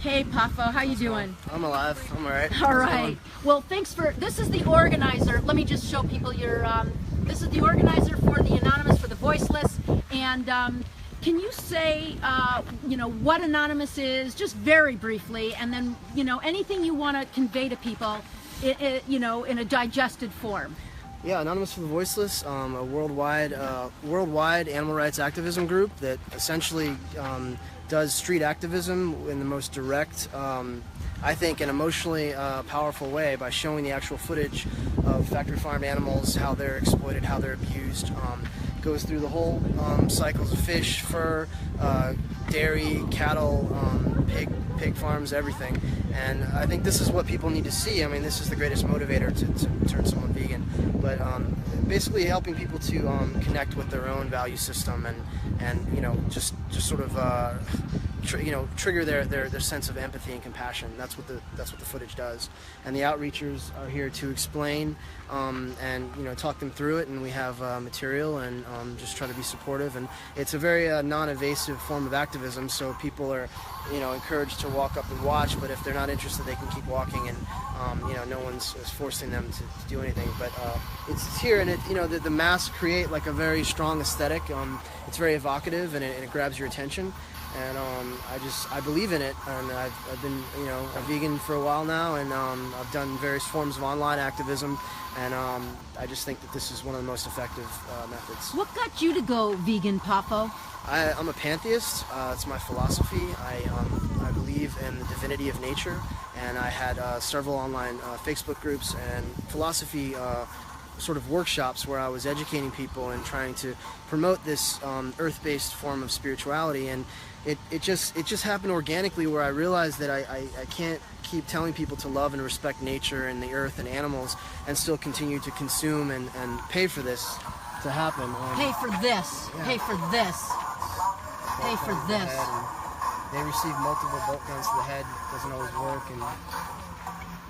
Hey, Pafo, how you doing? I'm alive. I'm all right. All right. Well, thanks for. This is the organizer. Let me just show people your. This is the organizer for the Anonymous for the Voiceless. And can you say, what Anonymous is, just very briefly, and then anything you want to convey to people, in a digested form. Yeah, Anonymous for the Voiceless, a worldwide animal rights activism group that essentially does street activism in the most direct, I think, and emotionally powerful way by showing the actual footage of factory farmed animals, how they're exploited, how they're abused. Goes through the whole cycles of fish, fur, dairy, cattle, pig farms, everything. And I think this is what people need to see. I mean, this is the greatest motivator to turn someone vegan. But basically helping people to connect with their own value system and just sort of trigger their sense of empathy and compassion. That's what the footage does. And the outreachers are here to explain and talk them through it. And we have material and just try to be supportive. And it's a very non-invasive form of activism. So people are encouraged to walk up and watch. But if they're not interested, they can keep walking. And no one's forcing them to do anything. But it's here, and the masks create like a very strong aesthetic. It's very evocative, and it grabs your attention. And I believe in it, and I've been a vegan for a while now, and I've done various forms of online activism, and I just think that this is one of the most effective methods. What got you to go vegan, Pafo? I'm a pantheist. It's my philosophy. I believe in the divinity of nature, and I had several online Facebook groups and philosophy sort of workshops where I was educating people and trying to promote this earth-based form of spirituality. And it just happened organically, where I realized that I can't keep telling people to love and respect nature and the earth and animals and still continue to consume and pay for this to happen. Pay for this. Yeah. Pay for this. Pay for this. They receive multiple bolt guns to the head. It doesn't always work, and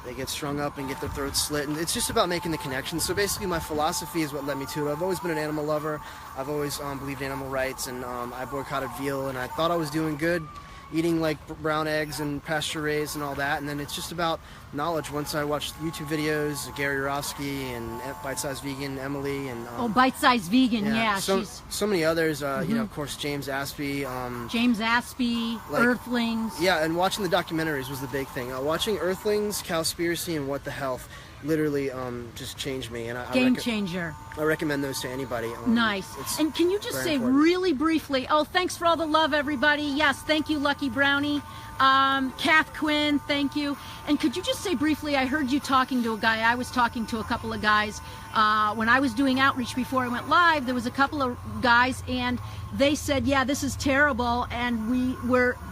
they get strung up and get their throats slit, and it's just about making the connection. So basically my philosophy is what led me to it. I've always been an animal lover. I've always believed in animal rights, and I boycotted veal, and I thought I was doing good, eating like brown eggs and pasture raised and all that. And then it's just about knowledge. Once I watched YouTube videos, Gary Yourofsky and Bite Size Vegan, Emily, and Bite Size Vegan, yeah. So many others. Of course, James Aspie. James Aspie, Earthlings. Yeah, and watching the documentaries was the big thing. Watching Earthlings, Cowspiracy, and What the Health literally just changed me. And Game changer. I recommend those to anybody. Nice. And can you just say really briefly, thanks for all the love, everybody. Yes, thank you, Lucky Brownie. Kath Quinn, thank you. And could you just say briefly, I heard you talking to a guy, I was talking to a couple of guys, when I was doing outreach before I went live, there was a couple of guys, and they said, yeah, this is terrible, and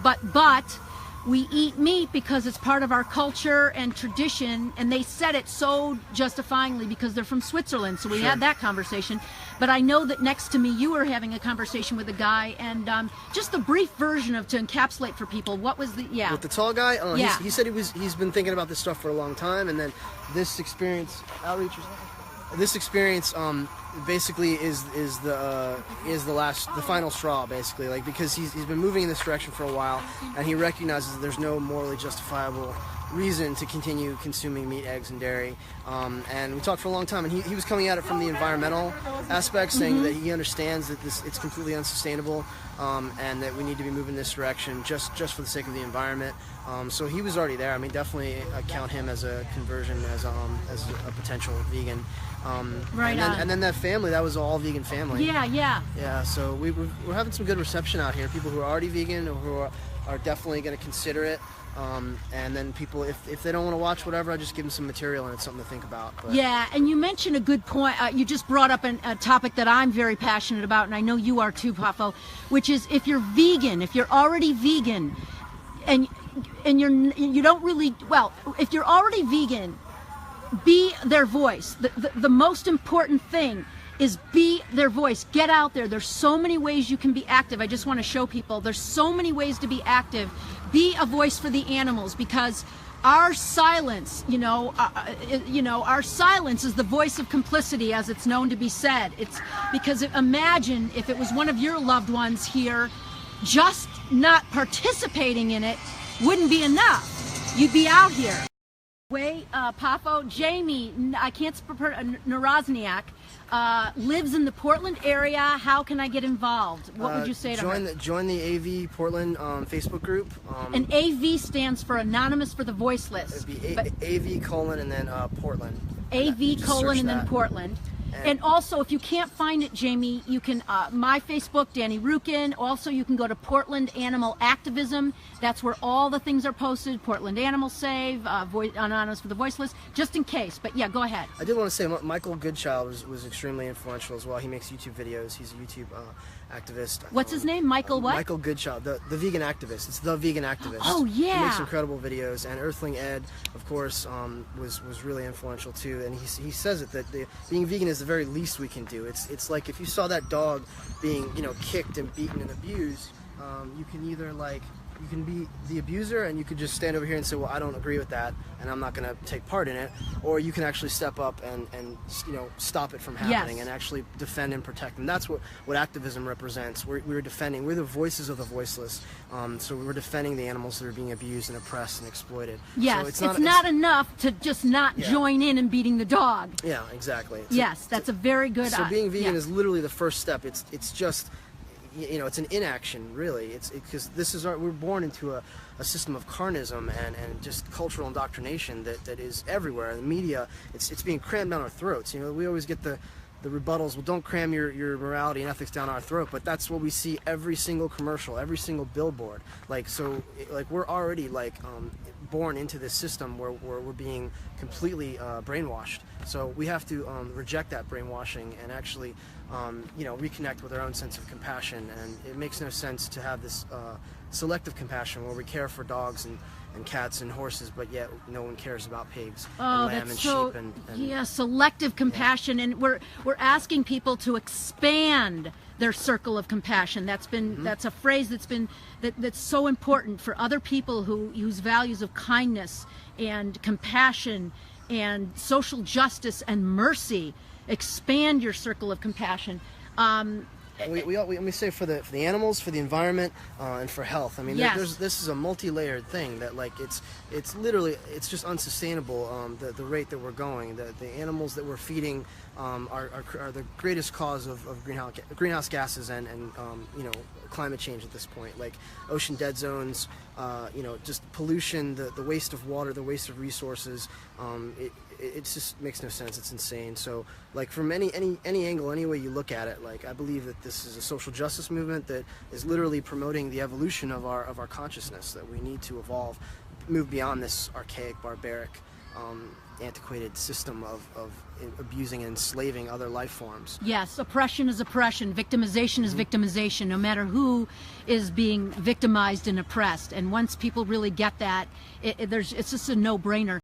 but we eat meat because it's part of our culture and tradition, and they said it so justifyingly because they're from Switzerland, so we had that conversation. But I know that next to me you were having a conversation with a guy, and just the brief version to encapsulate for people, what was the, With the tall guy? He said he's been thinking about this stuff for a long time, and then this experience, basically is the final straw, basically, like, because he's been moving in this direction for a while, and he recognizes that there's no morally justifiable reason to continue consuming meat, eggs, and dairy. And we talked for a long time, and he was coming at it from the environmental aspect, saying that he understands that it's completely unsustainable, and that we need to be moving this direction just for the sake of the environment. So he was already there. I mean, definitely I count him as a conversion, as a potential vegan. And then that family, that was all vegan family. Yeah. So we're having some good reception out here. People who are already vegan, or who are definitely going to consider it. And then people, if they don't want to watch whatever, I just give them some material, and it's something to think about. But. Yeah, and you mentioned a good point. You just brought up a topic that I'm very passionate about, and I know you are too, Pafo, which is if you're vegan, if you're already vegan, and you don't really, if you're already vegan, be their voice. The most important thing is be their voice. Get out there. There's so many ways you can be active. I just want to show people there's so many ways to be active. Be a voice for the animals, because our silence, our silence is the voice of complicity, as it's known to be said. It's because imagine if it was one of your loved ones here, just not participating in it, wouldn't be enough. You'd be out here. Wait, Pafo, Jamie, I can't Narozniak, lives in the Portland area. How can I get involved? What would you say to her? Join the AV Portland Facebook group. And AV stands for Anonymous for the Voiceless. It'd be AV colon and then Portland. AV colon and then Portland. And also, if you can't find it, Jamie, you can, my Facebook, Danny Rukin. Also, you can go to Portland Animal Activism. That's where all the things are posted. Portland Animal Save, Anonymous for the Voiceless, just in case. But yeah, go ahead. I did want to say Michael Goodchild was extremely influential as well. He makes YouTube videos. He's a YouTube activist. What's his name? Michael what? Michael Goodchild, the vegan activist. It's the vegan activist. Oh, yeah. He makes incredible videos. And Earthling Ed, of course, was really influential too. And he says it that being vegan is the very least we can do. It's like if you saw that dog being kicked and beaten and abused, you can either you can be the abuser and you could just stand over here and say, well, I don't agree with that and I'm not going to take part in it, or you can actually step up and stop it from happening. Yes. And actually defend and protect them. That's what activism represents. We're the voices of the voiceless, so we're defending the animals that are being abused and oppressed and exploited. Yes, so it's not enough to just not join in and beating the dog. Yeah, exactly. That's a very good. So being vegan is literally the first step. It's just, it's an inaction, really. It's because we're born into a system of carnism and just cultural indoctrination that is everywhere. In the media, it's being crammed down our throats. We always get the rebuttals. Well, don't cram your morality and ethics down our throat. But that's what we see every single commercial, every single billboard. We're already born into this system where we're being completely brainwashed. So we have to reject that brainwashing and actually reconnect with our own sense of compassion. And it makes no sense to have this selective compassion where we care for dogs and cats and horses, but yet no one cares about pigs and lamb and sheep and selective compassion. And we're asking people to expand their circle of compassion. That's a phrase that's so important for other people who use values of kindness and compassion and social justice and mercy. Expand your circle of compassion. We say for the animals, for the environment, and for health. I mean, yes. This is a multi-layered thing that it's literally just unsustainable. The rate that we're going, the animals that we're feeding are the greatest cause of greenhouse gases and climate change at this point. Like ocean dead zones, just pollution, the waste of water, the waste of resources. It just makes no sense. It's insane. So, from any angle, any way you look at it, I believe that this is a social justice movement that is literally promoting the evolution of our consciousness. That we need to evolve, move beyond this archaic, barbaric, antiquated system of abusing and enslaving other life forms. Yes, oppression is oppression, victimization is victimization, no matter who is being victimized and oppressed. And once people really get that, it's just a no-brainer.